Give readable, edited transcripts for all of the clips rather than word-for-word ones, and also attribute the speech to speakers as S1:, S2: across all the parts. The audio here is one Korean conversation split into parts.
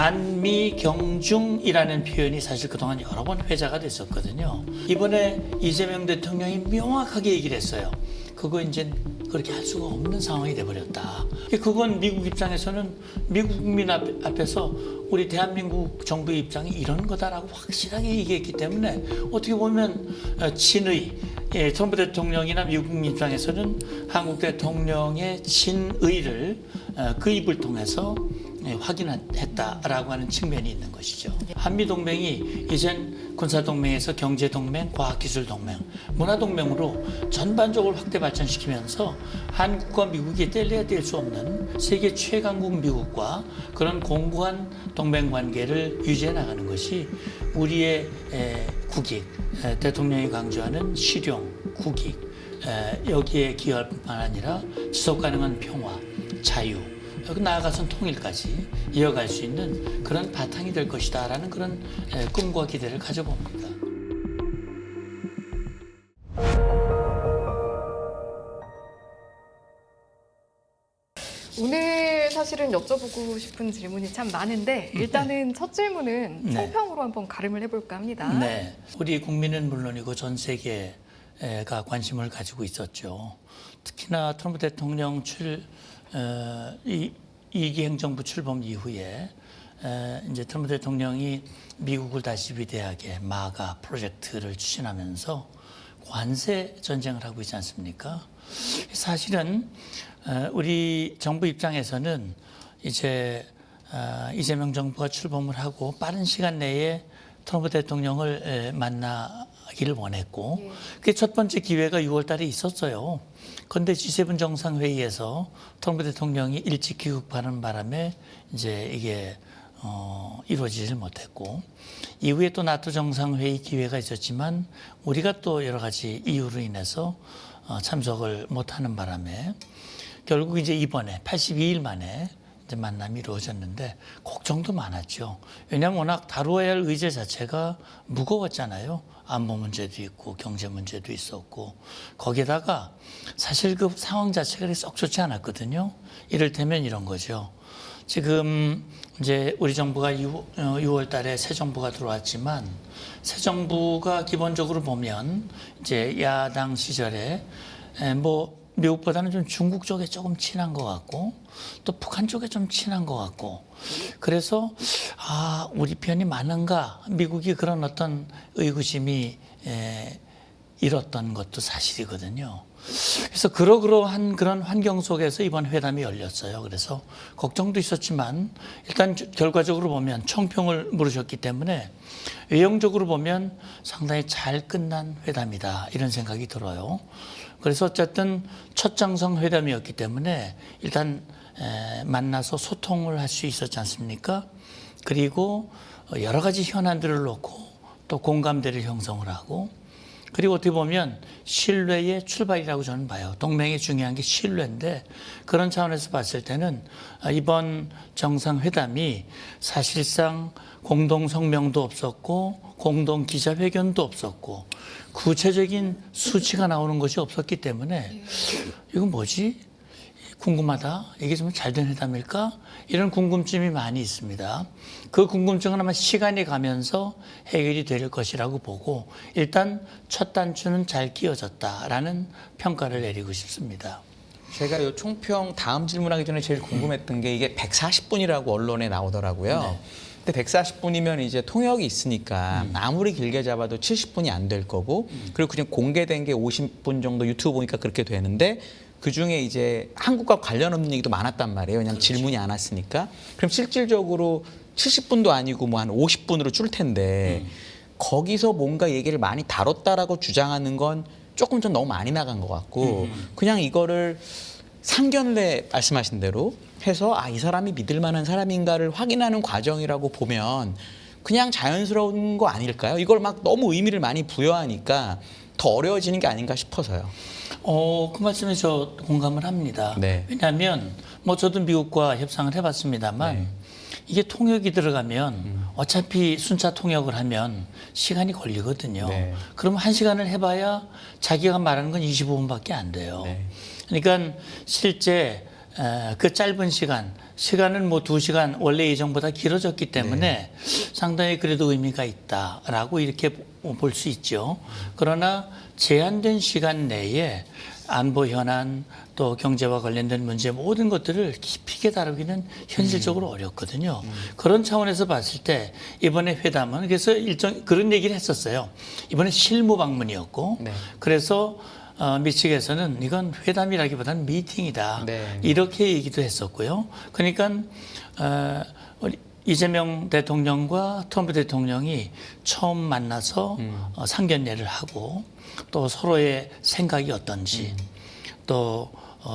S1: 한미 경중이라는 표현이 사실 그동안 여러 번 회자가 됐었거든요. 이번에 이재명 대통령이 명확하게 얘기를 했어요. 그거 이제 그렇게 할 수가 없는 상황이 돼버렸다. 그건 미국 입장에서는 미국 국민 앞에서 우리 대한민국 정부의 입장이 이런 거다라고 확실하게 얘기했기 때문에 어떻게 보면 친의, 트럼프 대통령이나 미국 국민 입장에서는 한국 대통령의 친의를 그 입을 통해서 확인했다라고 하는 측면이 있는 것이죠. 한미동맹이 이젠 군사동맹에서 경제동맹, 과학기술동맹, 문화동맹으로 전반적으로 확대 발전시키면서 한국과 미국이 뗄래야 뗄 수 없는 세계 최강국 미국과 그런 공고한 동맹관계를 유지해 나가는 것이 우리의 국익, 대통령이 강조하는 실용, 국익, 여기에 기여할 뿐만 아니라 지속가능한 평화, 자유, 나아가선 통일까지 이어갈 수 있는 그런 바탕이 될 것이다라는 그런 꿈과 기대를 가져봅니다.
S2: 오늘 사실은 여쭤보고 싶은 질문이 참 많은데 일단은 첫 질문은 총평으로 한번 가름을 해볼까 합니다.
S1: 네, 우리 국민은 물론이고 전 세계가 관심을 가지고 있었죠. 특히나 트럼프 대통령 이기 행정부 출범 이후에 이제 트럼프 대통령이 미국을 다시 위대하게 마가 프로젝트를 추진하면서 관세 전쟁을 하고 있지 않습니까? 사실은 우리 정부 입장에서는 이제 이재명 정부가 출범을 하고 빠른 시간 내에 트럼프 대통령을 만나기를 원했고 그게 첫 번째 기회가 6월 달에 있었어요. 그런데 G7 정상회의에서 트럼프 대통령이 일찍 귀국하는 바람에 이제 이게 이루어지질 못했고 이후에 또 나토 정상회의 기회가 있었지만 우리가 또 여러 가지 이유로 인해서 참석을 못하는 바람에 결국 이제 이번에 82일 만에 이제 만남이 이루어졌는데 걱정도 많았죠. 왜냐하면 워낙 다루어야 할 의제 자체가 무거웠잖아요. 안보 문제도 있고 경제 문제도 있었고 거기에다가 사실 그 상황 자체가 썩 좋지 않았거든요. 이를테면 이런 거죠. 지금 이제 우리 정부가 6월 달에 새 정부가 들어왔지만 새 정부가 기본적으로 보면 이제 야당 시절에 뭐 미국보다는 좀 중국 쪽에 조금 친한 것 같고 또 북한 쪽에 좀 친한 것 같고 그래서 우리 편이 많은가 미국이 그런 어떤 의구심이 잃었던 것도 사실이거든요. 그래서 그러한 그런 환경 속에서 이번 회담이 열렸어요. 그래서 걱정도 있었지만 일단 결과적으로 보면 총평을 물으셨기 때문에 외형적으로 보면 상당히 잘 끝난 회담이다 이런 생각이 들어요. 그래서 어쨌든 첫 정상회담이었기 때문에 일단 만나서 소통을 할 수 있었지 않습니까? 그리고 여러 가지 현안들을 놓고 또 공감대를 형성을 하고 그리고 어떻게 보면 신뢰의 출발이라고 저는 봐요. 동맹이 중요한 게 신뢰인데 그런 차원에서 봤을 때는 이번 정상회담이 사실상 공동 성명도 없었고 공동 기자회견도 없었고 구체적인 수치가 나오는 것이 없었기 때문에 이건 뭐지? 궁금하다. 이게 좀 잘된 회담일까? 이런 궁금증이 많이 있습니다. 그 궁금증은 아마 시간이 가면서 해결이 될 것이라고 보고 일단 첫 단추는 잘 끼워졌다라는 평가를 내리고 싶습니다.
S3: 제가 이 총평 다음 질문하기 전에 제일 궁금했던 게 이게 140분이라고 언론에 나오더라고요.
S1: 네.
S3: 근데 140분이면 이제 통역이 있으니까 아무리 길게 잡아도 70분이 안 될 거고 그리고 그냥 공개된 게 50분 정도 유튜브 보니까 그렇게 되는데 그중에 이제 한국과 관련 없는 얘기도 많았단 말이에요. 왜냐하면
S1: 그렇죠.
S3: 질문이 안 왔으니까. 그럼 실질적으로 70분도 아니고 뭐 한 50분으로 줄 텐데 거기서 뭔가 얘기를 많이 다뤘다라고 주장하는 건 조금 좀 너무 많이 나간 것 같고 그냥 이거를 상견례 말씀하신 대로 해서 이 사람이 믿을 만한 사람인가를 확인하는 과정이라고 보면 그냥 자연스러운 거 아닐까요? 이걸 막 너무 의미를 많이 부여하니까 더 어려워지는 게 아닌가 싶어서요.
S1: 그 말씀에 저 공감을 합니다.
S3: 네.
S1: 왜냐하면 뭐 저도 미국과 협상을 해봤습니다만
S3: 네.
S1: 이게 통역이 들어가면 어차피 순차 통역을 하면 시간이 걸리거든요.
S3: 네.
S1: 그럼 1시간을 해봐야 자기가 말하는 건 25분밖에 안 돼요.
S3: 네.
S1: 그러니까 실제 그 짧은 시간은 뭐 2시간 원래 예정보다 길어졌기 때문에 상당히 그래도 의미가 있다라고 이렇게 볼 수 있죠. 그러나 제한된 시간 내에 안보 현안 또 경제와 관련된 문제 모든 것들을 깊이 있게 다루기는 현실적으로 어렵거든요. 그런 차원에서 봤을 때 이번에 회담은 그래서 그런 얘기를 했었어요. 이번에 실무 방문이었고 그래서 미측에서는 이건 회담이라기보다는 미팅이다. 이렇게 얘기도 했었고요. 그러니까 우리 이재명 대통령과 트럼프 대통령이 처음 만나서 상견례를 하고 또 서로의 생각이 어떤지 또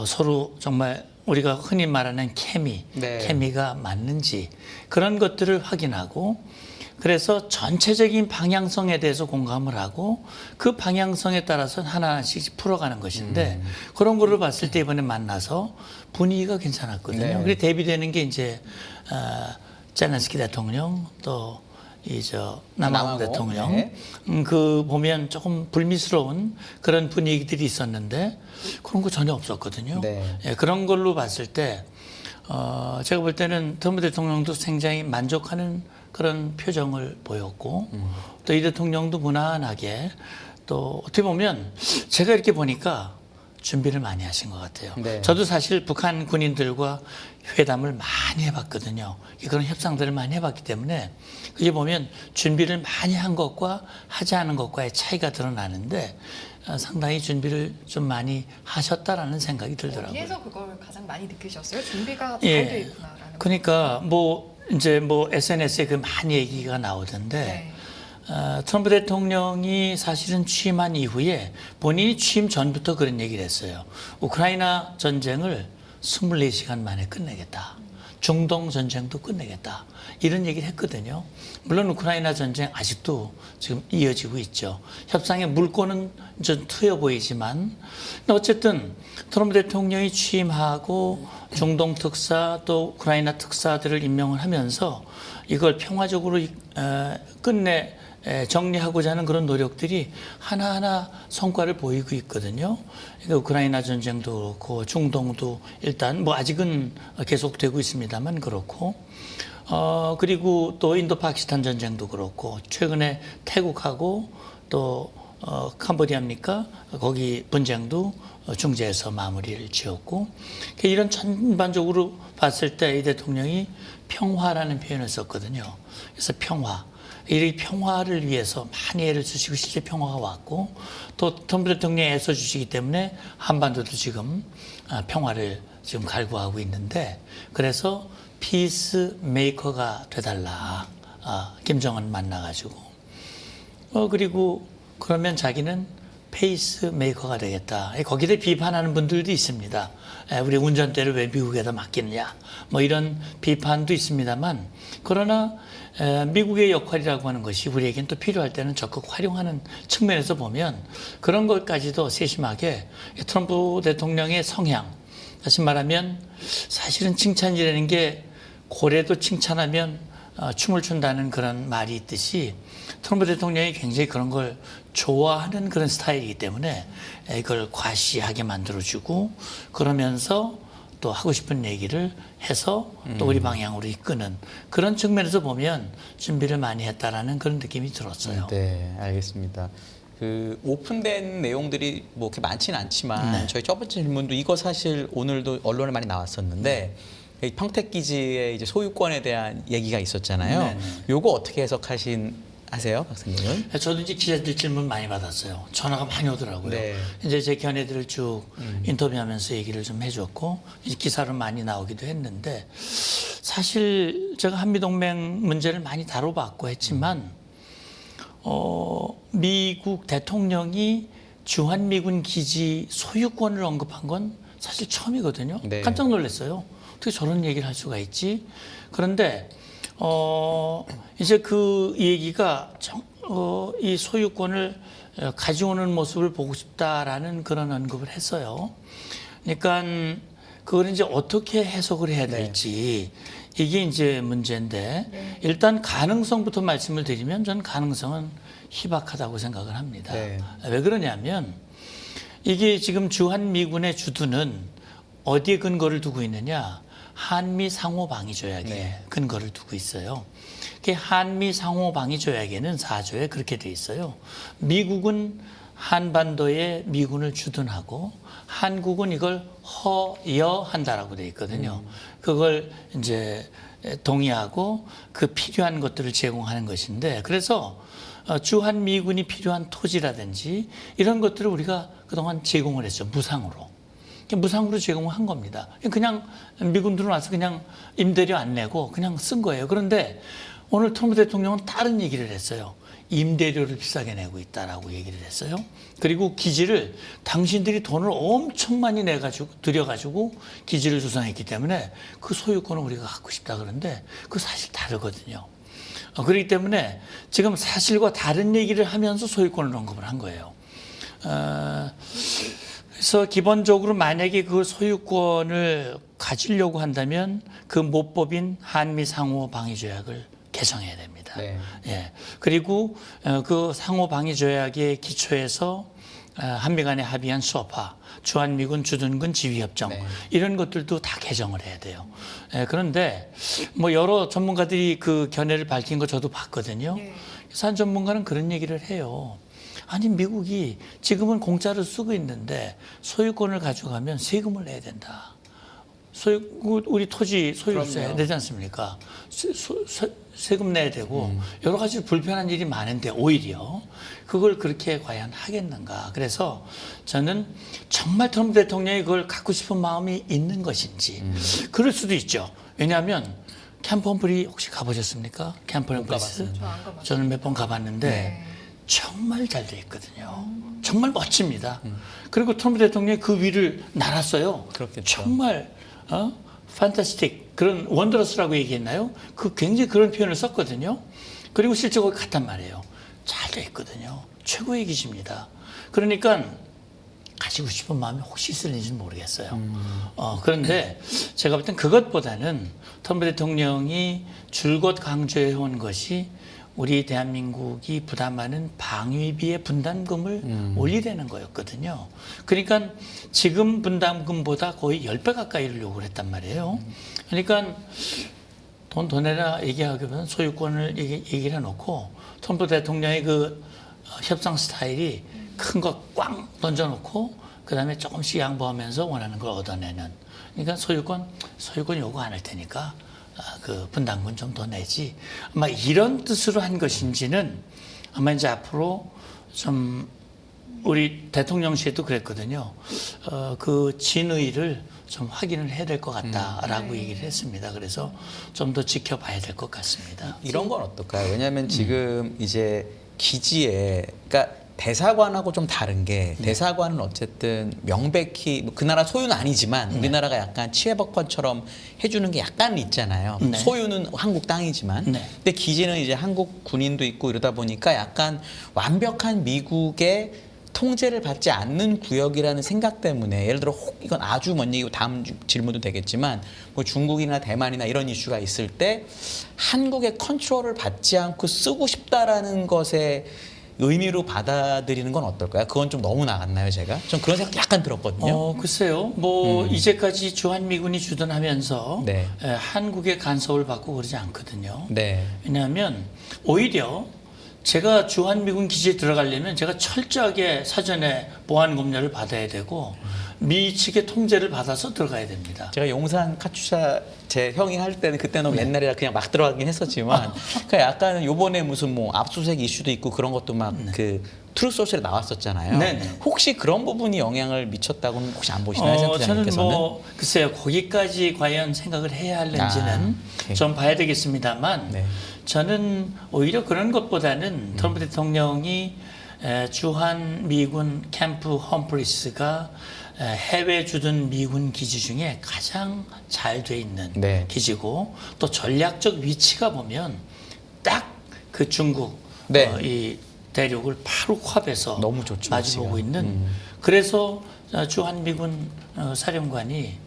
S1: 서로 정말 우리가 흔히 말하는 케미가 맞는지 그런 것들을 확인하고 그래서 전체적인 방향성에 대해서 공감을 하고 그 방향성에 따라서 하나하나씩 풀어가는 것인데 그런 거를 봤을 때 이번에 만나서 분위기가 괜찮았거든요. 그리고 대비되는 게 이제 젤렌스키 대통령 또 남아공 대통령 그 보면 조금 불미스러운 그런 분위기들이 있었는데 그런 거 전혀 없었거든요. 예, 그런 걸로 봤을 때 제가 볼 때는 트럼프 대통령도 굉장히 만족하는 그런 표정을 보였고 또 이 대통령도 무난하게 또 어떻게 보면 제가 이렇게 보니까 준비를 많이 하신 것 같아요. 저도 사실 북한 군인들과 회담을 많이 해봤거든요. 그런 협상들을 많이 해봤기 때문에 그게 보면 준비를 많이 한 것과 하지 않은 것과의 차이가 드러나는데 상당히 준비를 좀 많이 하셨다라는 생각이 들더라고요.
S2: 어디에서 그걸 가장 많이 느끼셨어요? 준비가 잘 돼 있구나라는.
S1: 그러니까 이제 SNS에 그 많이 얘기가 나오던데 트럼프 대통령이 사실은 취임한 이후에 본인이 취임 전부터 그런 얘기를 했어요. 우크라이나 전쟁을 24시간 만에 끝내겠다. 중동 전쟁도 끝내겠다. 이런 얘기를 했거든요. 물론 우크라이나 전쟁 아직도 지금 이어지고 있죠. 협상의 물꼬는 좀 트여 보이지만 어쨌든 트럼프 대통령이 취임하고 중동 특사 또 우크라이나 특사들을 임명을 하면서 이걸 평화적으로 정리하고자 하는 그런 노력들이 하나하나 성과를 보이고 있거든요. 그러니까 우크라이나 전쟁도 그렇고 중동도 일단 아직은 계속되고 있습니다만 그렇고 그리고 또 인도 파키스탄 전쟁도 그렇고 최근에 태국하고 또 캄보디아입니까? 거기 분쟁도 중재해서 마무리를 지었고 이런 전반적으로 봤을 때 이 대통령이 평화라는 표현을 썼거든요. 그래서 이 평화를 위해서 많이 애를 쓰시고 실제 평화가 왔고 또 트럼프 대통령이 애써 주시기 때문에 한반도도 지금 평화를 지금 갈구하고 있는데 그래서 피스 메이커가 돼달라. 김정은 만나가지고 그리고 그러면 자기는 페이스 메이커가 되겠다. 거기에 비판하는 분들도 있습니다. 우리 운전대를 왜 미국에다 맡기느냐. 이런 비판도 있습니다만 그러나 미국의 역할이라고 하는 것이 우리에겐 또 필요할 때는 적극 활용하는 측면에서 보면 그런 것까지도 세심하게 트럼프 대통령의 성향 다시 말하면 사실은 칭찬이라는 게 고래도 칭찬하면 춤을 춘다는 그런 말이 있듯이 트럼프 대통령이 굉장히 그런 걸 좋아하는 그런 스타일이기 때문에 이걸 과시하게 만들어주고 그러면서 또 하고 싶은 얘기를 해서 또 우리 방향으로 이끄는 그런 측면에서 보면 준비를 많이 했다라는 그런 느낌이 들었어요.
S3: 네, 알겠습니다. 그 오픈된 내용들이 그렇게 많지는 않지만 저희 첫 번째 질문도 이거 사실 오늘도 언론에 많이 나왔었는데 이 평택기지의 이제 소유권에 대한 얘기가 있었잖아요. 요거 어떻게 아세요, 박사님은?
S1: 저도 이제 기자들 질문 많이 받았어요. 전화가 많이 오더라고요. 이제 제 견해들을 쭉 인터뷰하면서 얘기를 좀 해줬고 이제 기사로 많이 나오기도 했는데 사실 제가 한미동맹 문제를 많이 다뤄봤고 했지만 미국 대통령이 주한미군 기지 소유권을 언급한 건 사실 처음이거든요. 깜짝 놀랐어요. 어떻게 저런 얘기를 할 수가 있지? 그런데 이제 그 얘기가 이 소유권을 가져오는 모습을 보고 싶다라는 그런 언급을 했어요. 그러니까 그걸 이제 어떻게 해석을 해야 될지 이게 이제 문제인데 일단 가능성부터 말씀을 드리면 저는 가능성은 희박하다고 생각을 합니다. 왜 그러냐면 이게 지금 주한미군의 주둔은 어디에 근거를 두고 있느냐? 한미 상호 방위 조약에
S3: 네.
S1: 근거를 두고 있어요. 그 한미 상호 방위 조약에는 4조에 그렇게 돼 있어요. 미국은 한반도에 미군을 주둔하고 한국은 이걸 허여한다라고 돼 있거든요. 그걸 이제 동의하고 그 필요한 것들을 제공하는 것인데, 그래서 주한 미군이 필요한 토지라든지 이런 것들을 우리가 그동안 제공을 했죠. 무상으로 제공을 한 겁니다. 그냥 미군 들어와서 그냥 임대료 안 내고 그냥 쓴 거예요. 그런데 오늘 트럼프 대통령은 다른 얘기를 했어요. 임대료를 비싸게 내고 있다라고 얘기를 했어요. 그리고 기지를 당신들이 돈을 엄청 많이 들여가지고 기지를 조성했기 때문에 그 소유권을 우리가 갖고 싶다 그러는데 그 사실 다르거든요. 그렇기 때문에 지금 사실과 다른 얘기를 하면서 소유권을 언급을 한 거예요. 그래서 기본적으로 만약에 그 소유권을 가지려고 한다면 그 모법인 한미 상호 방위 조약을 개정해야 됩니다.
S3: 네.
S1: 예. 그리고 그 상호 방위 조약의 기초에서 한미 간에 합의한 수업화, 주한미군 주둔군 지휘협정
S3: 네.
S1: 이런 것들도 다 개정을 해야 돼요. 예. 그런데 뭐 여러 전문가들이 그 견해를 밝힌 거 저도 봤거든요.
S2: 네.
S1: 그래서 한 전문가는 그런 얘기를 해요. 아니 미국이 지금은 공짜로 쓰고 있는데 소유권을 가져가면 세금을 내야 된다. 우리 토지 소유세
S3: 그럼요.
S1: 내지 않습니까? 세금 내야 되고 여러 가지 불편한 일이 많은데 오히려 그걸 그렇게 과연 하겠는가. 그래서 저는 정말 트럼프 대통령이 그걸 갖고 싶은 마음이 있는 것인지 그럴 수도 있죠. 왜냐하면 캠프 험프리 혹시 가보셨습니까? 캠프 험프리스?
S2: 저 안 가봤어요.
S1: 저는 몇 번 가봤는데
S2: 네.
S1: 정말 잘 돼 있거든요. 정말 멋집니다. 그리고 트럼프 대통령이 그 위를 날았어요.
S3: 그렇겠죠.
S1: 정말 판타스틱 그런 원더러스라고 얘기했나요? 그 굉장히 그런 표현을 썼거든요. 그리고 실제 거기 갔단 말이에요. 잘 돼 있거든요. 최고의 기지입니다. 그러니까 가지고 싶은 마음이 혹시 있을지는 모르겠어요. 그런데 제가 볼 땐 그것보다는 트럼프 대통령이 줄곧 강조해온 것이 우리 대한민국이 부담하는 방위비의 분담금을 올리려는 거였거든요. 그러니까 지금 분담금보다 거의 10배 가까이를 요구를 했단 말이에요. 그러니까 돈 더 내라 얘기하기보다는 소유권을 얘기를 해놓고 트럼프 대통령의 그 협상 스타일이 큰 거 꽝 던져놓고 그다음에 조금씩 양보하면서 원하는 걸 얻어내는. 그러니까 소유권 요구 안 할 테니까 그 분담금 좀 더 내지. 아마 이런 뜻으로 한 것인지는 아마 이제 앞으로 좀 우리 대통령실도 그랬거든요. 그 진의를 좀 확인을 해야 될 것 같다라고 얘기를 했습니다. 그래서 좀 더 지켜봐야 될 것 같습니다.
S3: 이런 건 어떨까요? 왜냐하면 지금 이제 기지에, 그러니까 대사관하고 좀 다른 게 대사관은 어쨌든 명백히 뭐그 나라 소유는 아니지만 우리나라가 약간 치외법권처럼 해주는 게 약간 있잖아요.
S1: 네.
S3: 소유는 한국 땅이지만,
S1: 네.
S3: 근데 기지는 이제 한국 군인도 있고 이러다 보니까 약간 완벽한 미국의 통제를 받지 않는 구역이라는 생각 때문에, 예를 들어 이건 아주 먼 얘기고 다음 질문도 되겠지만 뭐 중국이나 대만이나 이런 이슈가 있을 때 한국의 컨트롤을 받지 않고 쓰고 싶다라는 것에 의미로 받아들이는 건 어떨까요? 그건 좀 너무 나갔나요, 제가? 전 그런 생각 약간 들었거든요.
S1: 글쎄요. 뭐 이제까지 주한미군이 주둔하면서
S3: 네.
S1: 한국의 간섭을 받고 그러지 않거든요.
S3: 네.
S1: 왜냐하면 오히려 제가 주한미군 기지에 들어가려면 제가 철저하게 사전에 보안 검열을 받아야 되고 미 측의 통제를 받아서 들어가야 됩니다.
S3: 제가 용산 카투샤 제 형이 할 때는 그때 너무 옛날이라 그냥 막 들어가긴 했었지만, 그 약간 요번에 무슨 뭐 압수수색 이슈도 있고 그런 것도 막 그 트루 소셜에 나왔었잖아요.
S1: 네네.
S3: 혹시 그런 부분이 영향을 미쳤다고는 혹시 안 보시나요,
S1: 저는
S3: 센터장님께서는?
S1: 뭐 글쎄요, 거기까지 과연 생각을 해야 할는지는
S3: 오케이.
S1: 좀 봐야 되겠습니다만,
S3: 네.
S1: 저는 오히려 그런 것보다는 트럼프 대통령이 주한 미군 캠프 험프리스가 해외 주둔 미군 기지 중에 가장 잘 돼 있는
S3: 네.
S1: 기지고, 또 전략적 위치가 보면 딱 그 중국
S3: 네.
S1: 이 대륙을 바로 코앞에서
S3: 너무 좋죠,
S1: 마주보고
S3: 지금.
S1: 있는. 그래서 주한미군 사령관이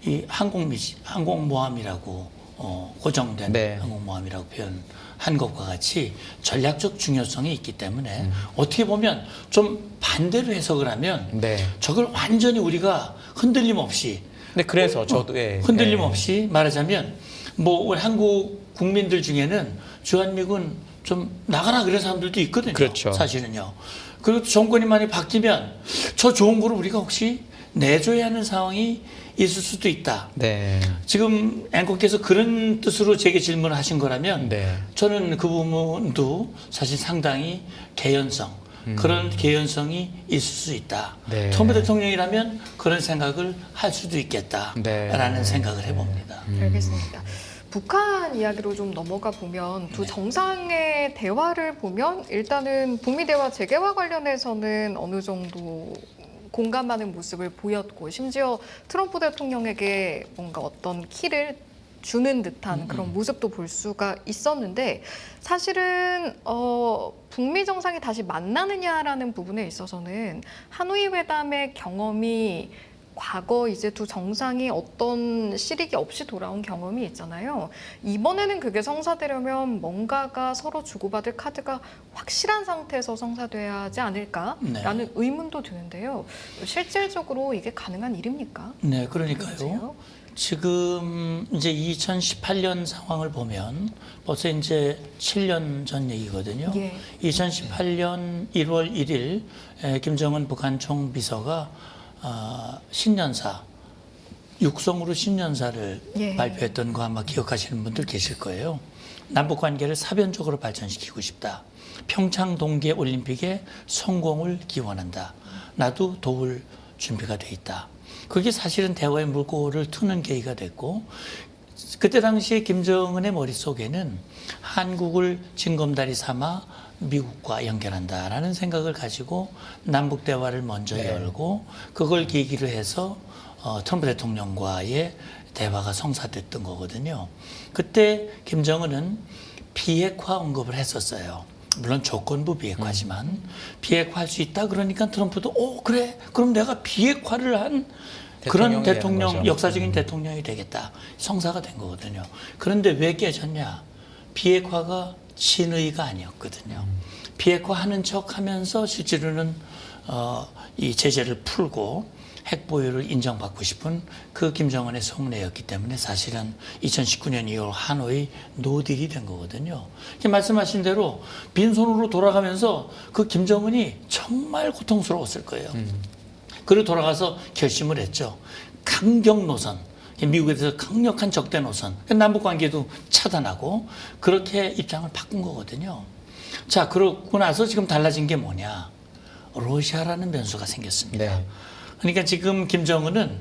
S1: 이 항공모함이라고 고정된
S3: 네.
S1: 항공모함이라고 표현한 것과 같이 전략적 중요성이 있기 때문에 어떻게 보면 좀 반대로 해석을 하면
S3: 네.
S1: 저걸 완전히 우리가 흔들림 없이
S3: 근데 그래서 저도 예.
S1: 흔들림
S3: 예.
S1: 없이 말하자면 뭐 우리 한국 국민들 중에는 주한미군 좀 나가라 그런 사람들도 있거든요.
S3: 그렇죠.
S1: 사실은요. 그리고 정권이 많이 바뀌면 저 좋은 거를 우리가 혹시 내줘야 하는 상황이 있을 수도 있다.
S3: 네.
S1: 지금 앵커께서 그런 뜻으로 제게 질문을 하신 거라면
S3: 네.
S1: 저는 그 부분도 사실 상당히 개연성, 그런 개연성이 있을 수 있다.
S3: 네.
S1: 트럼프 대통령이라면 그런 생각을 할 수도 있겠다라는
S3: 네.
S1: 생각을 해봅니다.
S2: 알겠습니다. 북한 이야기로 좀 넘어가 보면 두 정상의 대화를 보면 일단은 북미 대화 재개화 관련해서는 어느 정도 공감하는 모습을 보였고 심지어 트럼프 대통령에게 뭔가 어떤 키를 주는 듯한 그런 모습도 볼 수가 있었는데 사실은 북미 정상이 다시 만나느냐라는 부분에 있어서는 하노이 회담의 경험이 과거 이제 두 정상이 어떤 실익이 없이 돌아온 경험이 있잖아요. 이번에는 그게 성사되려면 뭔가가 서로 주고받을 카드가 확실한 상태에서 성사돼야 하지 않을까라는 의문도 드는데요. 실질적으로 이게 가능한 일입니까?
S1: 네, 그러니까요.
S2: 그렇죠?
S1: 지금 이제 2018년 상황을 보면 벌써 이제 7년 전 얘기거든요.
S2: 예.
S1: 2018년 1월 1일 김정은 북한 총비서가 신년사, 육성으로 신년사를
S2: 예.
S1: 발표했던 거 아마 기억하시는 분들 계실 거예요. 남북 관계를 사변적으로 발전시키고 싶다. 평창 동계 올림픽의 성공을 기원한다. 나도 도울 준비가 돼 있다. 그게 사실은 대화의 물꼬를 트는 계기가 됐고 그때 당시에 김정은의 머릿속에는 한국을 징검다리 삼아 미국과 연결한다라는 생각을 가지고 남북 대화를 먼저 열고 그걸 계기로 해서 트럼프 대통령과의 대화가 성사됐던 거거든요. 그때 김정은은 비핵화 언급을 했었어요. 물론 조건부 비핵화지만 비핵화할 수 있다 그러니까 트럼프도 그래 그럼 내가 비핵화를 한 그런 대통령 역사적인 대통령이 되겠다 성사가 된 거거든요. 그런데 왜 깨졌냐? 비핵화가 진의가 아니었거든요. 비핵화하는 척하면서 실제로는 이 제재를 풀고 핵 보유를 인정받고 싶은 그 김정은의 속내였기 때문에 사실은 2019년 2월 하노이 노딜이 된 거거든요. 말씀하신 대로 빈손으로 돌아가면서 그 김정은이 정말 고통스러웠을 거예요. 그리고 돌아가서 결심을 했죠. 강경 노선, 미국에 대해서 강력한 적대 노선, 남북 관계도 차단하고 그렇게 입장을 바꾼 거거든요. 자, 그러고 나서 지금 달라진 게 뭐냐? 러시아라는 변수가 생겼습니다.
S3: 네.
S1: 그러니까 지금 김정은은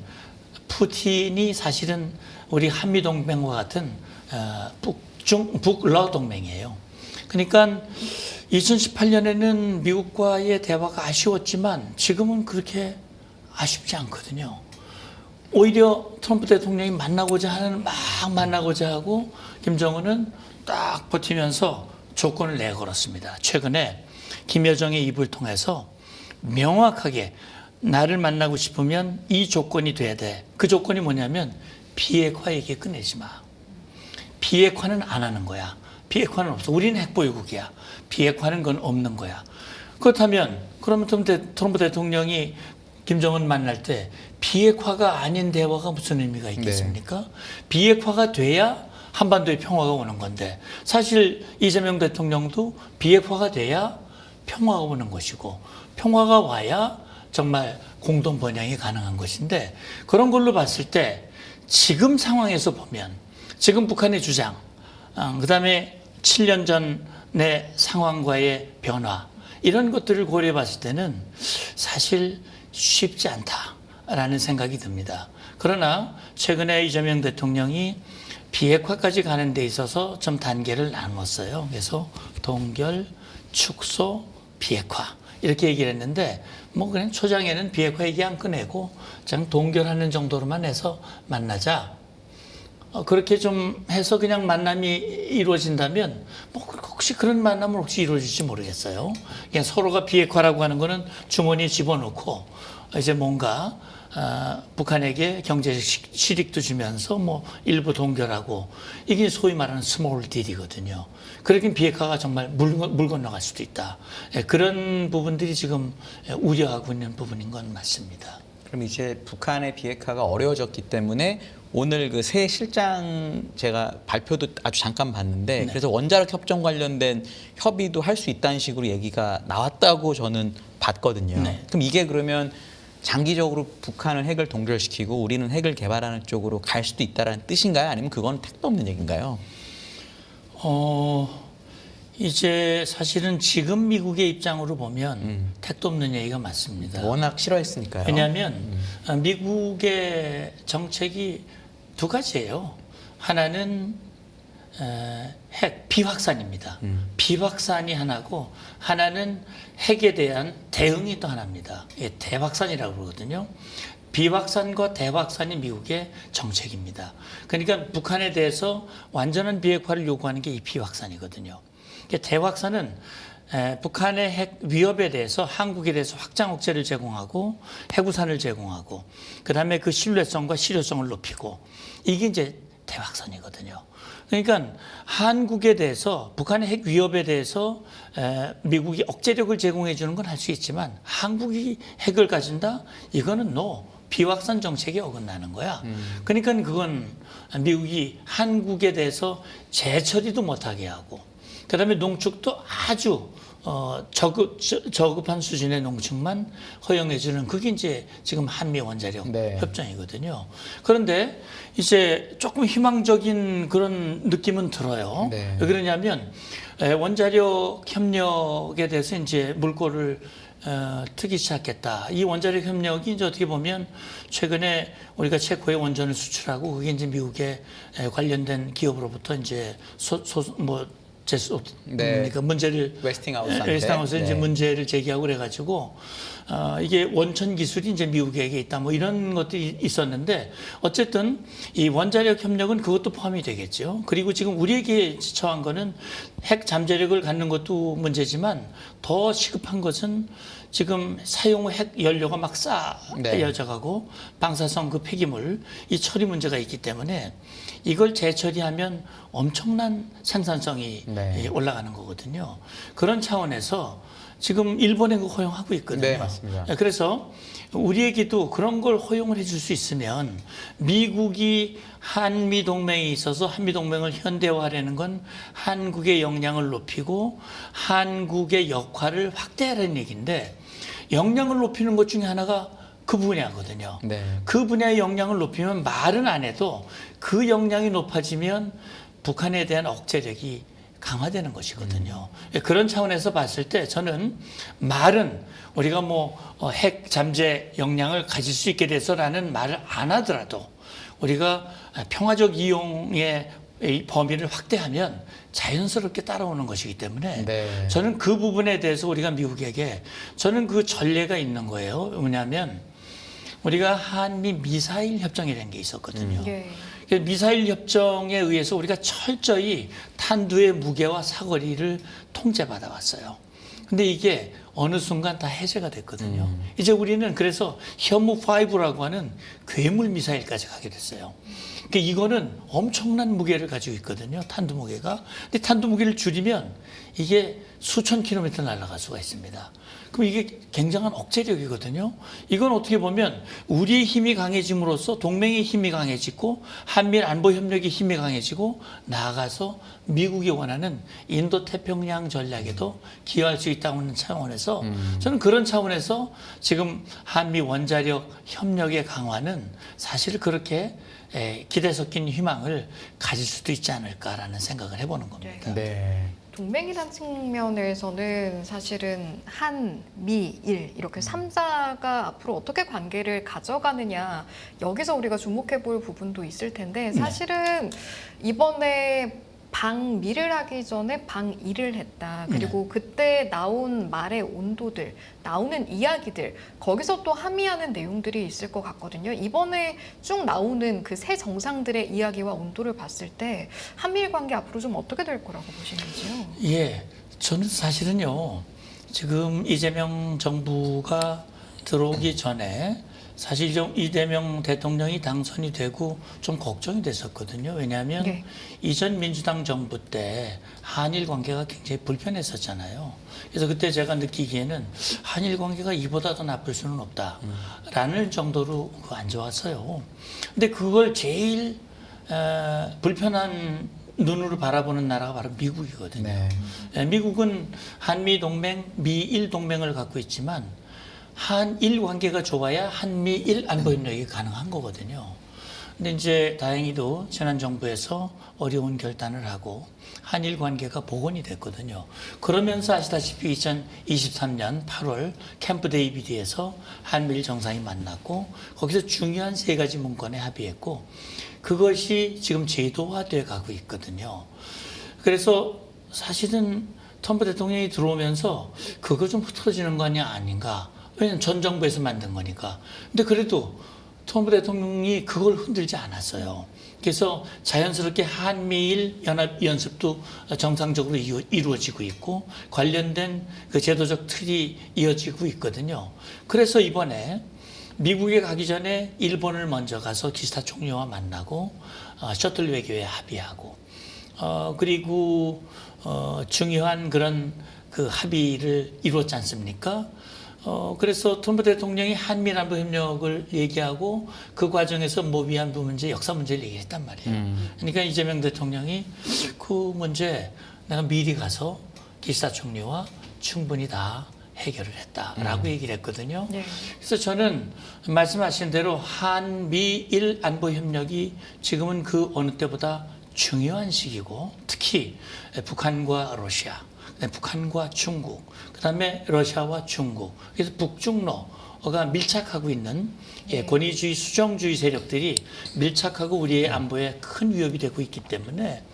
S1: 푸틴이 사실은 우리 한미동맹과 같은 북러 동맹이에요. 그러니까 2018년에는 미국과의 대화가 아쉬웠지만 지금은 그렇게 아쉽지 않거든요. 오히려 트럼프 대통령이 만나고자 하고 김정은은 딱 버티면서 조건을 내걸었습니다. 최근에 김여정의 입을 통해서 명확하게 나를 만나고 싶으면 이 조건이 돼야 돼. 그 조건이 뭐냐면 비핵화 얘기 끝내지 마. 비핵화는 안 하는 거야. 비핵화는 없어. 우리는 핵보유국이야. 비핵화는 건 없는 거야. 그렇다면 그러면 트럼프 대통령이 김정은 만날 때 비핵화가 아닌 대화가 무슨 의미가 있겠습니까? 네. 비핵화가 돼야 한반도에 평화가 오는 건데 사실 이재명 대통령도 비핵화가 돼야 평화가 오는 것이고 평화가 와야 정말 공동 번영이 가능한 것인데 그런 걸로 봤을 때 지금 상황에서 보면 지금 북한의 주장 그다음에 7년 전의 상황과의 변화 이런 것들을 고려해 봤을 때는 사실 쉽지 않다라는 생각이 듭니다. 그러나 최근에 이재명 대통령이 비핵화까지 가는 데 있어서 좀 단계를 나눴어요. 그래서 동결, 축소, 비핵화 이렇게 얘기를 했는데 뭐 그냥 초장에는 비핵화 얘기 안 꺼내고 그냥 동결하는 정도로만 해서 만나자. 그렇게 좀 해서 그냥 만남이 이루어진다면 뭐 혹시 그런 만남은 혹시 이루어질지 모르겠어요. 그냥 서로가 비핵화라고 하는 거는 주머니에 집어넣고 이제 뭔가 북한에게 경제적 실익도 주면서 뭐 일부 동결하고 이게 소위 말하는 스몰 딜이거든요. 그러긴 비핵화가 정말 물 건너갈 수도 있다. 예, 그런 부분들이 지금 우려하고 있는 부분인 건 맞습니다.
S3: 그럼 이제 북한의 비핵화가 어려워졌기 때문에 오늘 그 새 실장 제가 발표도 아주 잠깐 봤는데
S1: 네.
S3: 그래서 원자력 협정 관련된 협의도 할 수 있다는 식으로 얘기가 나왔다고 저는 봤거든요.
S1: 네.
S3: 그럼 이게 그러면 장기적으로 북한은 핵을 동결시키고 우리는 핵을 개발하는 쪽으로 갈 수도 있다는 뜻인가요? 아니면 그건 택도 없는 얘기인가요?
S1: 이제 사실은 지금 미국의 입장으로 보면 택도 없는 얘기가 맞습니다.
S3: 워낙 싫어했으니까요.
S1: 왜냐하면 미국의 정책이 두 가지예요. 하나는 핵 비확산입니다. 비확산이 하나고 하나는 핵에 대한 대응이 또 하나입니다. 예, 대확산이라고 그러거든요. 비확산과 대확산이 미국의 정책입니다. 그러니까 북한에 대해서 완전한 비핵화를 요구하는 게 이 비확산이거든요. 대확산은 북한의 핵 위협에 대해서 한국에 대해서 확장 억제를 제공하고 해구산을 제공하고 그다음에 그 신뢰성과 실효성을 높이고 이게 이제 대확산이거든요. 그러니까 한국에 대해서 북한의 핵 위협에 대해서 미국이 억제력을 제공해 주는 건 할 수 있지만 한국이 핵을 가진다? 이거는 no. 비확산 정책에 어긋나는 거야. 그러니까 그건 미국이 한국에 대해서 재처리도 못하게 하고 그다음에 농축도 아주 저급한 수준의 농축만 허용해 주는 그게 이제 지금 한미 원자력
S3: 네.
S1: 협정이거든요. 그런데 이제 조금 희망적인 그런 느낌은 들어요.
S3: 네.
S1: 왜 그러냐면 원자력 협력에 대해서 이제 물꼬를 트기 시작했다. 이 원자력 협력이 이제 어떻게 보면 최근에 우리가 체코에 원전을 수출하고 그게 이제 미국에 관련된 기업으로부터 이제
S3: 네.
S1: 그러니까 문제를
S3: 웨스팅하우스한테
S1: 이제
S3: 네.
S1: 문제를 제기하고 그래가지고 이게 원천 기술이 이제 미국에게 있다 뭐 이런 것들이 있었는데 어쨌든 이 원자력 협력은 그것도 포함이 되겠죠. 그리고 지금 우리에게 처한 거는 핵 잠재력을 갖는 것도 문제지만 더 시급한 것은 지금 사용 후 핵 연료가 막 쌓여져 가고 방사성 그 폐기물 이 처리 문제가 있기 때문에 이걸 재처리하면 엄청난 생산성이
S3: 네.
S1: 올라가는 거거든요. 그런 차원에서 지금 일본에 그거 허용하고 있거든요.
S3: 네, 맞습니다.
S1: 그래서 우리에게도 그런 걸 허용을 해줄 수 있으면 미국이 한미 동맹에 있어서 한미 동맹을 현대화하려는 건 한국의 역량을 높이고 한국의 역할을 확대하라는 얘기인데 역량을 높이는 것 중에 하나가 그 분야거든요.
S3: 네.
S1: 그 분야의 역량을 높이면 말은 안 해도 그 역량이 높아지면 북한에 대한 억제력이 강화되는 것이거든요. 그런 차원에서 봤을 때 저는 말은 우리가 뭐 핵 잠재 역량을 가질 수 있게 돼서라는 말을 안 하더라도 우리가 평화적 이용의 이 범위를 확대하면 자연스럽게 따라오는 것이기 때문에
S3: 네.
S1: 저는 그 부분에 대해서 우리가 미국에게 저는 그 전례가 있는 거예요. 뭐냐면 우리가 한미 미사일 협정이라는 게 있었거든요.
S2: 예.
S1: 미사일 협정에 의해서 우리가 철저히 탄두의 무게와 사거리를 통제받아 왔어요. 근데 이게 어느 순간 다 해제가 됐거든요. 이제 우리는 그래서 현무5라고 하는 괴물 미사일까지 가게 됐어요. 그러니까 이거는 엄청난 무게를 가지고 있거든요. 탄두 무게가. 근데 탄두 무게를 줄이면 이게 수천 킬로미터 날아갈 수가 있습니다. 그럼 이게 굉장한 억제력이거든요. 이건 어떻게 보면 우리의 힘이 강해짐으로써 동맹의 힘이 강해지고 한미일 안보 협력의 힘이 강해지고 나아가서 미국이 원하는 인도 태평양 전략에도 기여할 수 있다고 하는 차원에서 저는 그런 차원에서 지금 한미 원자력 협력의 강화는 사실 그렇게 기대 섞인 희망을 가질 수도 있지 않을까라는 생각을 해보는 겁니다.
S3: 네.
S2: 동맹이란 측면에서는 사실은 한, 미, 일 이렇게 3자가 앞으로 어떻게 관계를 가져가느냐 여기서 우리가 주목해 볼 부분도 있을 텐데 사실은 이번에 방미를 하기 전에 방일을 했다. 그리고 그때 나온 말의 온도들, 나오는 이야기들, 거기서 또 함의하는 내용들이 있을 것 같거든요. 이번에 쭉 나오는 그 새 정상들의 이야기와 온도를 봤을 때 한미일 관계 앞으로 좀 어떻게 될 거라고 보시는지요?
S1: 예, 저는 사실은요, 지금 이재명 정부가 들어오기 전에 사실 좀 이재명 대통령이 당선이 되고 좀 걱정이 됐었거든요. 왜냐하면
S2: 네.
S1: 이전 민주당 정부 때 한일 관계가 굉장히 불편했었잖아요. 그래서 그때 제가 느끼기에는 한일 관계가 이보다 더 나쁠 수는 없다라는 정도로 안 좋았어요. 근데 그걸 제일 불편한 눈으로 바라보는 나라가 바로 미국이거든요.
S3: 네.
S1: 미국은 한미 동맹, 미일 동맹을 갖고 있지만 한일 관계가 좋아야 한미일 안보 협력이 가능한 거거든요. 근데 이제 다행히도 지난 정부에서 어려운 결단을 하고 한일 관계가 복원이 됐거든요. 그러면서 아시다시피 2023년 8월 캠프 데이비드에서 한미일 정상이 만났고 거기서 중요한 3가지 문건에 합의했고 그것이 지금 제도화돼 가고 있거든요. 그래서 사실은 트럼프 대통령이 들어오면서 그거 좀 흐트러지는 거 아닌가. 왜냐면 전 정부에서 만든 거니까. 근데 그래도 트럼프 대통령이 그걸 흔들지 않았어요. 그래서 자연스럽게 한미일 연합 연습도 정상적으로 이루어지고 있고 관련된 그 제도적 틀이 이어지고 있거든요. 그래서 이번에 미국에 가기 전에 일본을 먼저 가서 기시다 총리와 만나고 셔틀 외교에 합의하고 그리고 중요한 그런 그 합의를 이루었지 않습니까? 그래서 트럼프 대통령이 한미일 안보 협력을 얘기하고 그 과정에서 뭐 위안부 문제, 역사 문제를 얘기했단 말이에요. 그러니까 이재명 대통령이 그 문제 내가 미리 가서 기시다 총리와 충분히 다 해결을 했다라고 얘기를 했거든요.
S2: 네.
S1: 그래서 저는 말씀하신 대로 한미일 안보 협력이 지금은 그 어느 때보다 중요한 시기고 특히 북한과 러시아, 북한과 중국, 그다음에 러시아와 중국, 그래서 북중러가 밀착하고 있는 권위주의, 수정주의 세력들이 밀착하고 우리의 안보에 큰 위협이 되고 있기 때문에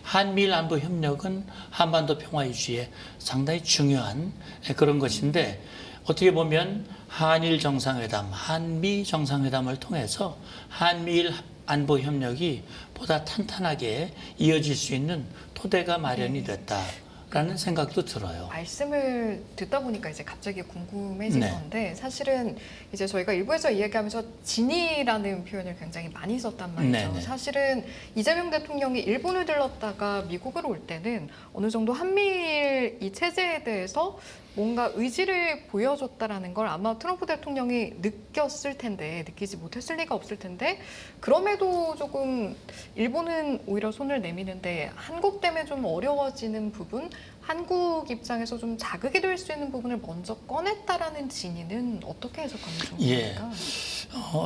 S1: 한미일 안보 협력은 한반도 평화 유지에 상당히 중요한 그런 것인데 어떻게 보면 한일 정상회담, 한미 정상회담을 통해서 한미일 안보 협력이 보다 탄탄하게 이어질 수 있는 토대가 마련이 됐다라는 생각도 들어요.
S2: 말씀을 듣다 보니까 이제 갑자기 궁금해진
S1: 네.
S2: 건데 사실은 이제 저희가 일부에서 이야기하면서 진이라는 표현을 굉장히 많이 썼단 말이죠.
S1: 네네.
S2: 사실은 이재명 대통령이 일본을 들렀다가 미국으로 올 때는 어느 정도 한미일 이 체제에 대해서 뭔가 의지를 보여줬다라는 걸 아마 트럼프 대통령이 느꼈을 텐데 느끼지 못했을 리가 없을 텐데 그럼에도 조금 일본은 오히려 손을 내미는데 한국 때문에 좀 어려워지는 부분 한국 입장에서 좀 자극이 될 수 있는 부분을 먼저 꺼냈다라는 진위는 어떻게 해석하면 좋습니까?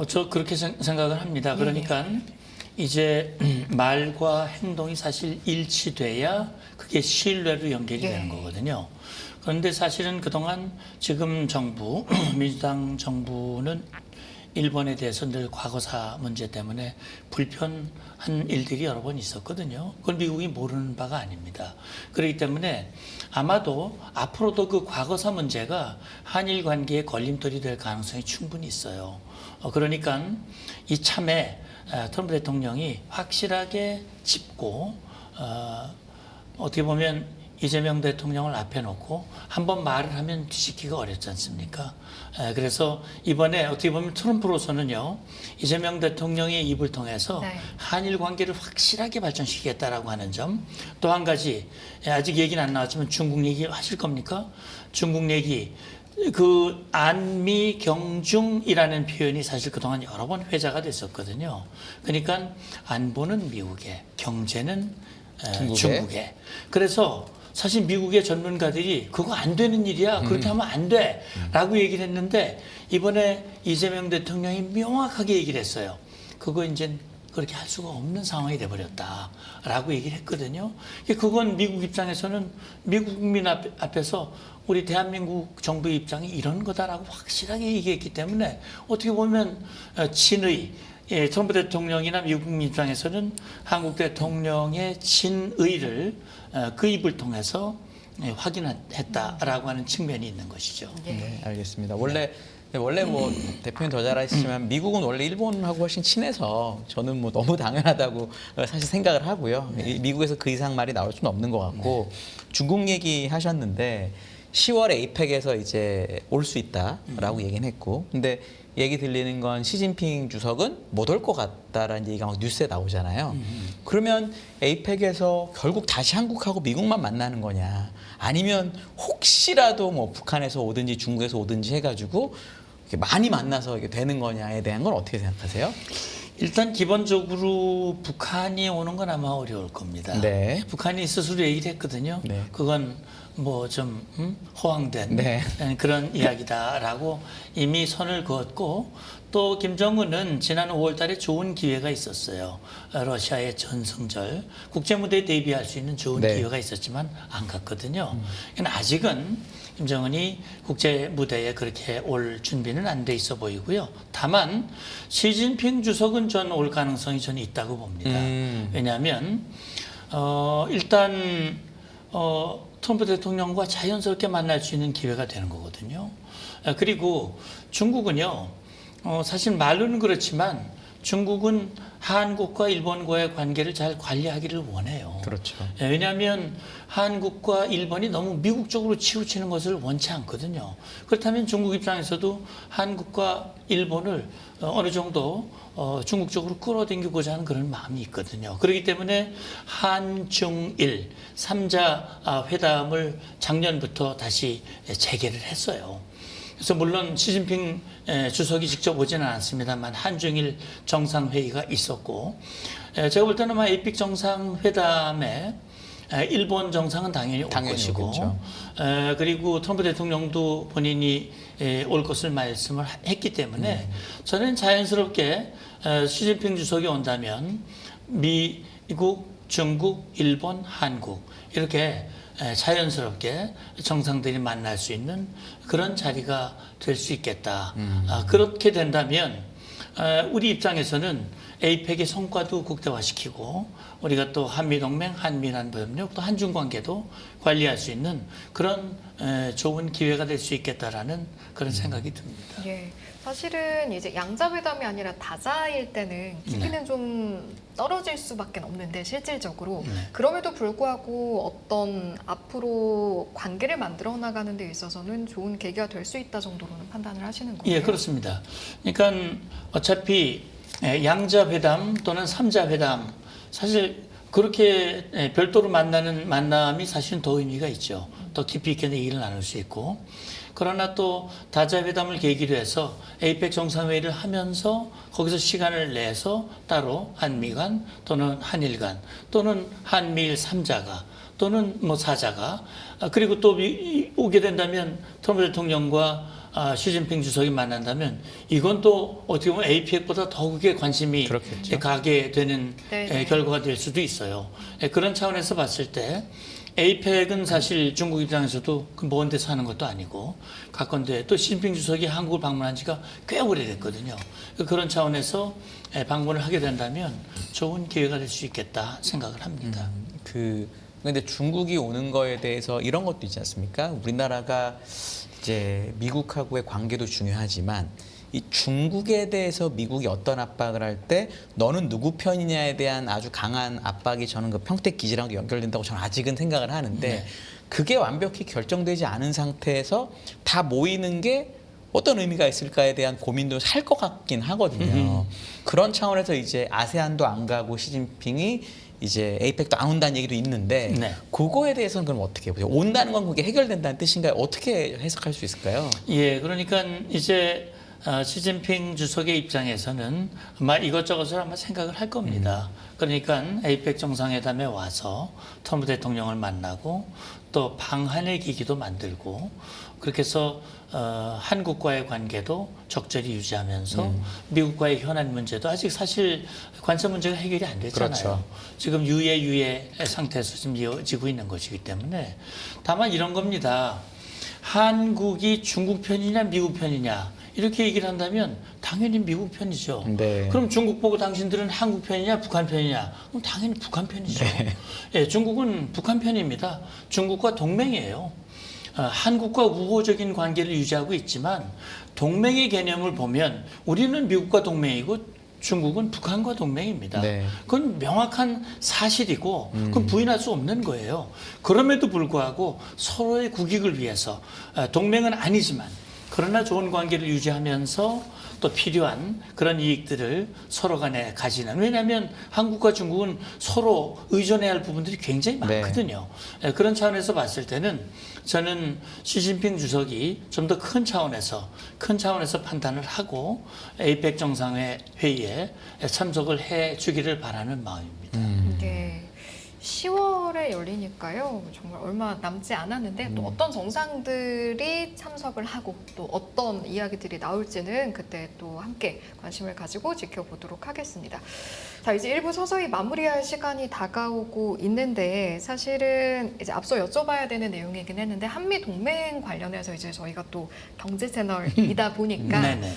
S1: 저 그렇게 생각을 합니다. 그러니까 이제 말과 행동이 사실 일치돼야 그게 신뢰로 연결이 되는 거거든요. 그런데 사실은 그동안 지금 정부, 민주당 정부는 일본에 대해서 늘 과거사 문제 때문에 불편한 일들이 여러 번 있었거든요. 그건 미국이 모르는 바가 아닙니다. 그렇기 때문에 아마도 앞으로도 그 과거사 문제가 한일 관계의 걸림돌이 될 가능성이 충분히 있어요. 그러니까 이참에 트럼프 대통령이 확실하게 짚고 어떻게 보면 이재명 대통령을 앞에 놓고 한번 말을 하면 뒤집기가 어렵지 않습니까? 그래서 이번에 어떻게 보면 트럼프로서는요, 이재명 대통령의 입을 통해서 한일 관계를 확실하게 발전시키겠다라고 하는 점, 또 한 가지, 아직 얘기는 안 나왔지만 중국 얘기 하실 겁니까? 중국 얘기, 그 안미 경중이라는 표현이 사실 그동안 여러 번 회자가 됐었거든요. 그러니까 안보는 미국에, 경제는 중국에. 그래서 사실 미국의 전문가들이 그거 안 되는 일이야. 그렇게 하면 안 돼. 라고 얘기를 했는데 이번에 이재명 대통령이 명확하게 얘기를 했어요. 그거 이제 그렇게 할 수가 없는 상황이 돼버렸다. 라고 얘기를 했거든요. 그건 미국 입장에서는 미국 국민 앞에서 우리 대한민국 정부의 입장이 이런 거다라고 확실하게 얘기했기 때문에 어떻게 보면 친의, 트럼프 대통령이나 미국 국민 입장에서는 한국 대통령의 친의를 그 입을 통해서 확인했다라고 하는 측면이 있는 것이죠.
S3: 네, 알겠습니다. 원래 뭐 대표님 더 잘 아시지만 미국은 원래 일본하고 훨씬 친해서 저는 뭐 너무 당연하다고 사실 생각을 하고요. 미국에서 그 이상 말이 나올 수는 없는 것 같고 중국 얘기 하셨는데 10월에 에이펙에서 이제 올 수 있다라고 얘기는 했고, 근데 얘기 들리는 건 시진핑 주석은 못 올 것 같다라는 얘기가 막 뉴스에 나오잖아요. 그러면 에이펙에서 결국 다시 한국하고 미국만 만나는 거냐? 아니면 혹시라도 뭐 북한에서 오든지 중국에서 오든지 해가지고 이렇게 많이 만나서 이게 되는 거냐에 대한 건 어떻게 생각하세요?
S1: 일단 기본적으로 북한이 오는 건 아마 어려울 겁니다.
S3: 네.
S1: 북한이 스스로 얘기를 했거든요.
S3: 네.
S1: 그건 뭐 좀 허황된
S3: 네.
S1: 그런 이야기다라고 이미 선을 그었고, 또 김정은은 지난 5월 달에 좋은 기회가 있었어요. 러시아의 전승절 국제 무대에 대비할 수 있는 좋은
S3: 네.
S1: 기회가 있었지만 안 갔거든요. 아직은 김정은이 국제 무대에 그렇게 올 준비는 안 돼 있어 보이고요. 다만 시진핑 주석은 전 올 가능성이 저는 있다고 봅니다. 왜냐하면 일단 트럼프 대통령과 자연스럽게 만날 수 있는 기회가 되는 거거든요. 그리고 중국은요, 사실 말로는 그렇지만 중국은 한국과 일본과의 관계를 잘 관리하기를 원해요.
S3: 그렇죠.
S1: 왜냐하면 한국과 일본이 너무 미국 쪽으로 치우치는 것을 원치 않거든요. 그렇다면 중국 입장에서도 한국과 일본을 어느 정도 중국 쪽으로 끌어당기고자 하는 그런 마음이 있거든요. 그렇기 때문에 한중일 3자 회담을 작년부터 다시 재개를 했어요. 그래서 물론 시진핑 주석이 직접 오지는 않았습니다만 한중일 정상회의가 있었고, 제가 볼 때는 아마 에이펙 정상회담에 일본 정상은 당연히 올 것이고,
S3: 오겠죠.
S1: 그리고 트럼프 대통령도 본인이 올 것을 말씀을 했기 때문에 저는 자연스럽게 시진핑 주석이 온다면 미국, 중국, 일본, 한국 이렇게 자연스럽게 정상들이 만날 수 있는 그런 자리가 될 수 있겠다. 그렇게 된다면 우리 입장에서는 에이펙의 성과도 국대화시키고 우리가 또 한미동맹, 한미남북협력, 또 한중관계도 관리할 수 있는 그런 좋은 기회가 될 수 있겠다라는 그런 생각이 듭니다.
S2: 예, 사실은 이제 양자회담이 아니라 다자일 때는 깊이는 좀 떨어질 수밖에 없는데 실질적으로 그럼에도 불구하고 어떤 앞으로 관계를 만들어 나가는 데 있어서는 좋은 계기가 될 수 있다 정도로는 판단을 하시는 거예요.
S1: 예, 그렇습니다. 그러니까 어차피 양자회담 또는 3자 회담 사실 그렇게 별도로 만나는 만남이 사실은 더 의미가 있죠. 더 깊이 있게 얘기를 나눌 수 있고. 그러나 또 다자회담을 계기로 해서 에이펙 정상회의를 하면서 거기서 시간을 내서 따로 한미 간 또는 한일 간 또는 한미일 3자가 또는 뭐 4자가 그리고 또 오게 된다면 트럼프 대통령과 시진핑 주석이 만난다면 이건 또 어떻게 보면 APEC보다 더 크게 관심이
S3: 그렇겠죠.
S1: 가게 되는
S2: 네네.
S1: 결과가 될 수도 있어요. 그런 차원에서 봤을 때 APEC은 사실 중국 입장에서도 먼 데서 하는 것도 아니고 가까운데 또 시진핑 주석이 한국을 방문한 지가 꽤 오래됐거든요. 그런 차원에서 방문을 하게 된다면 좋은 기회가 될 수 있겠다 생각을 합니다.
S3: 근데 중국이 오는 거에 대해서 이런 것도 있지 않습니까? 우리나라가 이제 미국하고의 관계도 중요하지만 이 중국에 대해서 미국이 어떤 압박을 할 때 너는 누구 편이냐에 대한 아주 강한 압박이 저는 그 평택 기지랑도 연결된다고 저는 아직은 생각을 하는데
S1: 네.
S3: 그게 완벽히 결정되지 않은 상태에서 다 모이는 게 어떤 의미가 있을까에 대한 고민도 살 것 같긴 하거든요. 그런 차원에서 이제 아세안도 안 가고 시진핑이 이제 에이펙도 안 온다는 얘기도 있는데
S1: 네.
S3: 그거에 대해서는 그럼 어떻게 보세요? 온다는 건 그게 해결된다는 뜻인가요? 어떻게 해석할 수 있을까요?
S1: 예, 그러니까 이제 시진핑 주석의 입장에서는 아마 이것저것을 아마 생각을 할 겁니다. 그러니까 에이펙 정상회담에 와서 트럼프 대통령을 만나고 또 방한의 기기도 만들고 그렇게 해서 한국과의 관계도 적절히 유지하면서 미국과의 현안 문제도 아직 사실 관세 문제가 해결이 안 됐잖아요.
S3: 그렇죠.
S1: 지금 유예 상태에서 지금 이어지고 있는 것이기 때문에 다만 이런 겁니다. 한국이 중국 편이냐 미국 편이냐 이렇게 얘기를 한다면 당연히 미국 편이죠.
S3: 네.
S1: 그럼 중국 보고 당신들은 한국 편이냐 북한 편이냐? 그럼 당연히 북한 편이죠. 예, 중국은 북한 편입니다. 중국과 동맹이에요. 한국과 우호적인 관계를 유지하고 있지만 동맹의 개념을 보면 우리는 미국과 동맹이고 중국은 북한과 동맹입니다.
S3: 네.
S1: 그건 명확한 사실이고 그건 부인할 수 없는 거예요. 그럼에도 불구하고 서로의 국익을 위해서 동맹은 아니지만 그러나 좋은 관계를 유지하면서 또 필요한 그런 이익들을 서로 간에 가지는, 왜냐하면 한국과 중국은 서로 의존해야 할 부분들이 굉장히 많거든요. 네. 그런 차원에서 봤을 때는 저는 시진핑 주석이 좀 더 큰 차원에서 판단을 하고 에이펙 정상회 회의에 참석을 해 주기를 바라는 마음입니다.
S2: 네. 10월에 열리니까요. 정말 얼마 남지 않았는데 또 어떤 정상들이 참석을 하고 또 어떤 이야기들이 나올지는 그때 또 함께 관심을 가지고 지켜보도록 하겠습니다. 자, 이제 1부 서서히 마무리할 시간이 다가오고 있는데 사실은 이제 앞서 여쭤봐야 되는 내용이긴 했는데 한미 동맹 관련해서 이제 저희가 또 경제 채널이다 보니까
S1: 네네.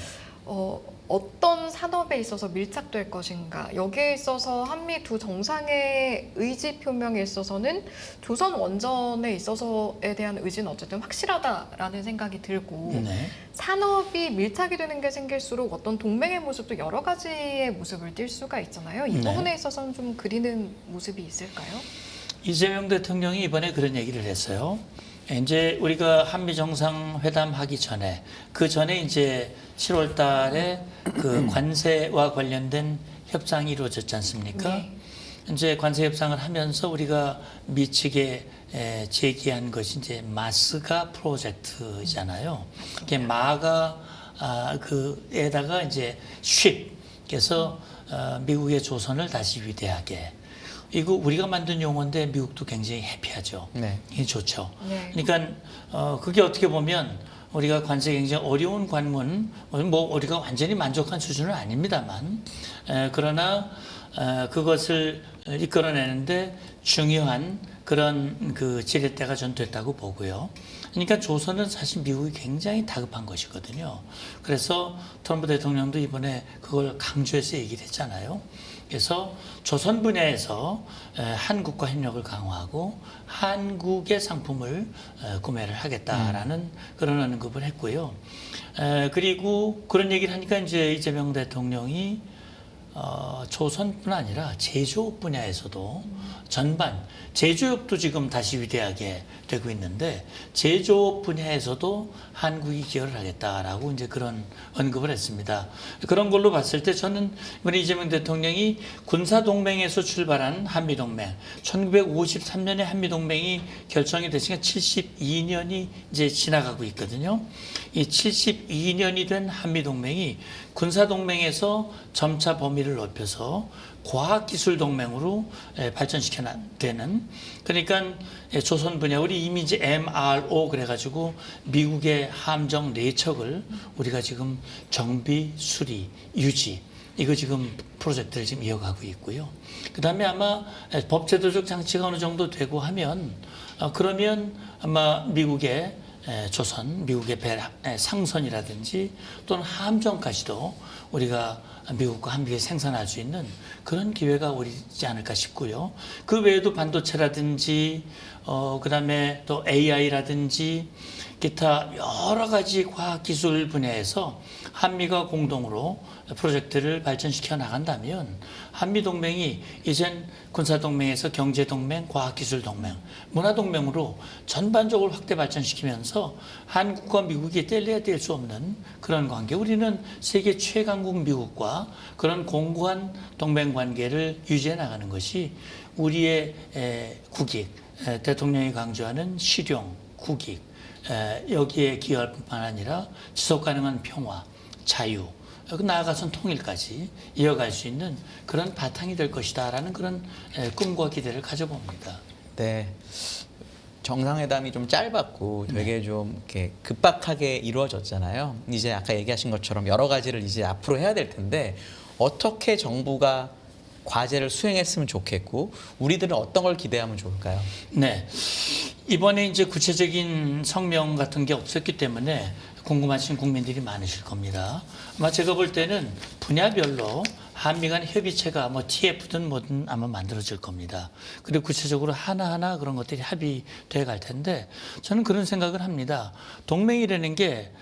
S2: 어떤 산업에 있어서 밀착될 것인가, 여기에 있어서 한미 두 정상의 의지 표명에 있어서는 조선 원전에 있어서에 대한 의지는 어쨌든 확실하다라는 생각이 들고
S1: 네.
S2: 산업이 밀착이 되는 게 생길수록 어떤 동맹의 모습도 여러 가지의 모습을 띌 수가 있잖아요. 이
S1: 네.
S2: 부분에 있어서는 좀 그리는 모습이 있을까요?
S1: 이재명 대통령이 이번에 그런 얘기를 했어요. 이제 우리가 한미 정상회담 하기 전에 그 전에 이제 7월 달에 그 관세와 관련된 협상이 이루어졌지 않습니까?
S2: 네.
S1: 이제 관세 협상을 하면서 우리가 미측에 제기한 것이 이제 마스가 프로젝트잖아요. 이게 마가 그에다가 이제 쉽 그래서 미국의 조선을 다시 위대하게, 이거 우리가 만든 용어인데 미국도 굉장히 해피하죠.
S3: 네.
S1: 이게 좋죠.
S2: 네.
S1: 그러니까 그게 어떻게 보면 우리가 관세 굉장히 어려운 관문, 뭐 우리가 완전히 만족한 수준은 아닙니다만, 그러나 그것을 이끌어내는데 중요한 그런 그 지렛대가 전 됐다고 보고요. 그러니까 조선은 사실 미국이 굉장히 다급한 것이거든요. 그래서 트럼프 대통령도 이번에 그걸 강조해서 얘기를 했잖아요. 그래서 조선 분야에서 한국과 협력을 강화하고 한국의 상품을 구매를 하겠다라는 그런 언급을 했고요. 그리고 그런 얘기를 하니까 이제 이재명 대통령이 조선뿐 아니라 제조업 분야에서도 전반, 제조업도 지금 다시 위대하게 되고 있는데 제조업 분야에서도 한국이 기여를 하겠다라고 이제 그런 언급을 했습니다. 그런 걸로 봤을 때 저는 이번에 이재명 대통령이 군사동맹에서 출발한 한미동맹, 1953년에 한미동맹이 결정이 됐으니까 72년이 이제 지나가고 있거든요. 이 72년이 된 한미동맹이 군사동맹에서 점차 범위를 넓혀서 과학기술동맹으로 발전시켜되는, 그러니까 조선 분야, 우리 이미 이제 MRO 그래가지고 미국의 함정 4척을 우리가 지금 정비, 수리, 유지, 이거 지금 프로젝트를 지금 이어가고 있고요. 그 다음에 아마 법제도적 장치가 어느 정도 되고 하면 그러면 아마 미국의 조선, 미국의 배 상선이라든지 또는 함정까지도 우리가 미국과 함께 생산할 수 있는 그런 기회가 오지 않을까 싶고요. 그 외에도 반도체라든지 그다음에 또 AI라든지 기타 여러 가지 과학기술 분야에서 한미가 공동으로 프로젝트를 발전시켜 나간다면 한미동맹이 이젠 군사동맹에서 경제동맹, 과학기술동맹, 문화동맹으로 전반적으로 확대 발전시키면서 한국과 미국이 뗄래야 뗄 수 없는 그런 관계, 우리는 세계 최강국 미국과 그런 공고한 동맹관계를 유지해 나가는 것이 우리의 국익, 대통령이 강조하는 실용, 국익, 여기에 기여할 뿐만 아니라 지속가능한 평화, 자유, 나아가선 통일까지 이어갈 수 있는 그런 바탕이 될 것이다라는 그런 꿈과 기대를 가져봅니다.
S3: 네. 정상회담이 좀 짧았고 되게 좀 이렇게 급박하게 이루어졌잖아요. 이제 아까 얘기하신 것처럼 여러 가지를 이제 앞으로 해야 될 텐데 어떻게 정부가 과제를 수행했으면 좋겠고 우리들은 어떤 걸 기대하면 좋을까요?
S1: 네. 이번에 이제 구체적인 성명 같은 게 없었기 때문에 궁금하신 국민들이 많으실 겁니다. 아마 제가 볼 때는 분야별로 한미 간 협의체가 뭐 TF든 뭐든 아마 만들어질 겁니다. 그리고 구체적으로 하나하나 그런 것들이 합의돼 갈 텐데 저는 그런 생각을 합니다. 동맹이라는 게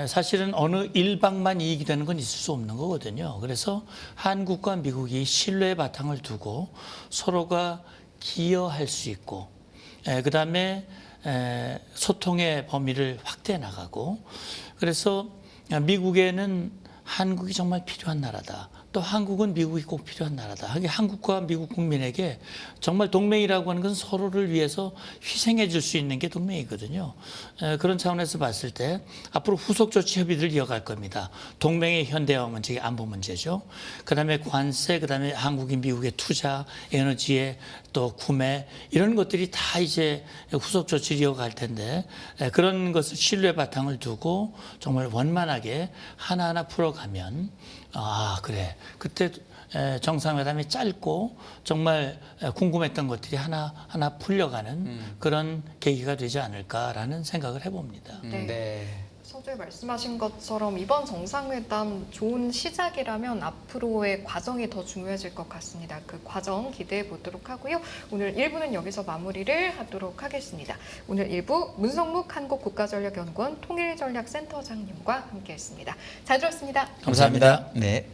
S1: 사실은 어느 일방만 이익이 되는 건 있을 수 없는 거거든요. 그래서 한국과 미국이 신뢰의 바탕을 두고 서로가 기여할 수 있고 그다음에 소통의 범위를 확대해 나가고 그래서 미국에는 한국이 정말 필요한 나라다. 또 한국은 미국이 꼭 필요한 나라다. 하긴 한국과 미국 국민에게 정말 동맹이라고 하는 건 서로를 위해서 희생해 줄 수 있는 게 동맹이거든요. 그런 차원에서 봤을 때 앞으로 후속 조치 협의를 이어갈 겁니다. 동맹의 현대화 문제, 안보 문제죠. 그다음에 관세, 그다음에 한국이 미국의 투자, 에너지의 또 구매 이런 것들이 다 이제 후속 조치를 이어갈 텐데 그런 것을 신뢰 바탕을 두고 정말 원만하게 하나하나 풀어가면 아 그래 그때 정상회담이 짧고 정말 궁금했던 것들이 하나하나 풀려가는 그런 계기가 되지 않을까라는 생각을 해봅니다.
S2: 네. 서두에 말씀하신 것처럼 이번 정상회담 좋은 시작이라면 앞으로의 과정이 더 중요해질 것 같습니다. 그 과정 기대해 보도록 하고요. 오늘 1부는 여기서 마무리를 하도록 하겠습니다. 오늘 1부 문성묵 한국국가전략연구원 통일전략센터장님과 함께했습니다. 잘 들었습니다.
S1: 감사합니다.
S3: 네.